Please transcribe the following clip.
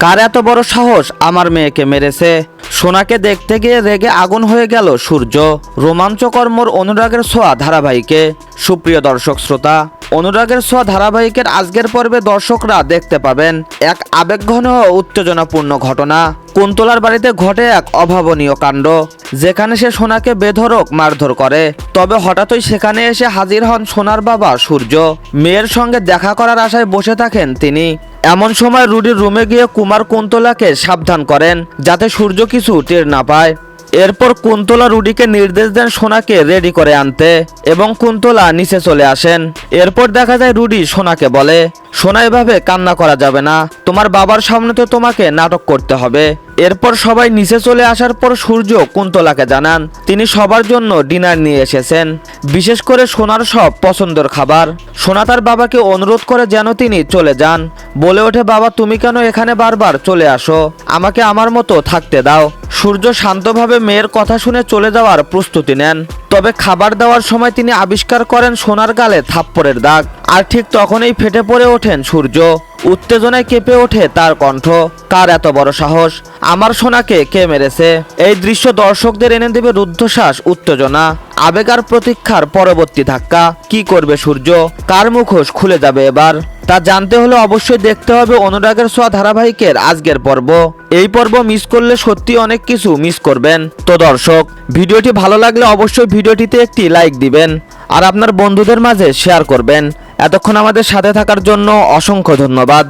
কার এত বড় সাহস আমার মেয়েকে মেরেছে। সোনাকে দেখতে গিয়ে রেগে আগুন হয়ে গেল সূর্য। রোমাঞ্চকর মোর অনুরাগের ছোঁয়া ধারাবাহিকে সুপ্রিয় দর্শক শ্রোতা, অনুরাগের ছোঁয়া ধারাবাহিকের আজকের পর্বে দর্শকরা দেখতে পাবেন এক আবেগঘন ও উত্তেজনাপূর্ণ ঘটনা। কুন্তলার বাড়িতে ঘটে এক অভাবনীয় কাণ্ড, যেখানে সে সোনাকে বেধড়ক মারধর করে। তবে হঠাৎই সেখানে এসে হাজির হন সোনার বাবা সূর্য। মেয়ের সঙ্গে দেখা করার আশায় বসে থাকেন তিনি। এমন সময় রুডির রুমে গিয়ে কুমার কুন্তলাকে সাবধান করেন যাতে সূর্য কিছু টের না পায়। এরপর কুন্তলা রুডিকে নির্দেশ দেন সোনাকে রেডি করে আনতে এবং কুন্তলা নিচে চলে আসেন। এরপর দেখা যায় রুডি সোনাকে বলে, সোনা এভাবে কান্না করা যাবে না, তোমার বাবার সামনে তো তোমাকে নাটক করতে হবে। এরপর সবাই নিচে চলে আসার পর সূর্য কুন্তলাকে জানান তিনি সবার জন্য ডিনার নিয়ে এসেছেন, বিশেষ করে সোনার সব পছন্দের খাবার। সোনা তার বাবাকে অনুরোধ করে যেন তিনি চলে যান, বলে ওঠে বাবা তুমি কেন এখানে বারবার চলে আসো, আমাকে আমার মতো থাকতে দাও। সূর্য শান্তভাবে মেয়ের কথা শুনে চলে যাওয়ার প্রস্তুতি নেন। তবে খাবার দেওয়ার সময় তিনি আবিষ্কার করেন সোনার গালে থাপ্পড়ের দাগ। আর ঠিক তখনই ফেটে পড়ে ওঠেন সূর্য। উত্তেজনায় কেঁপে ওঠে তার কণ্ঠ, কার এত বড় সাহস, আমার সোনাকে কে মেরেছে। এই দৃশ্য দর্শকদের এনে দেবে রুদ্ধশ্বাস, উত্তেজনা, আবেগ আর প্রতীক্ষার পরবর্তী ধাক্কা। কি করবে সূর্য, কার মুখোশ খুলে যাবে এবার, তা জানতে হলে অবশ্যই দেখতে হবে অনুরাগের ছোঁয়া ধারাবাহিকের আজকের পর্ব। এই পর্ব মিস করলে সত্যি অনেক কিছু মিস করবেন। তো দর্শক, ভিডিওটি ভালো লাগলে অবশ্যই ভিডিওটিতে একটি লাইক দিবেন আর আপনার বন্ধুদের মাঝে শেয়ার করবেন। এতক্ষণ আমাদের সাথে থাকার জন্য অসংখ্য ধন্যবাদ।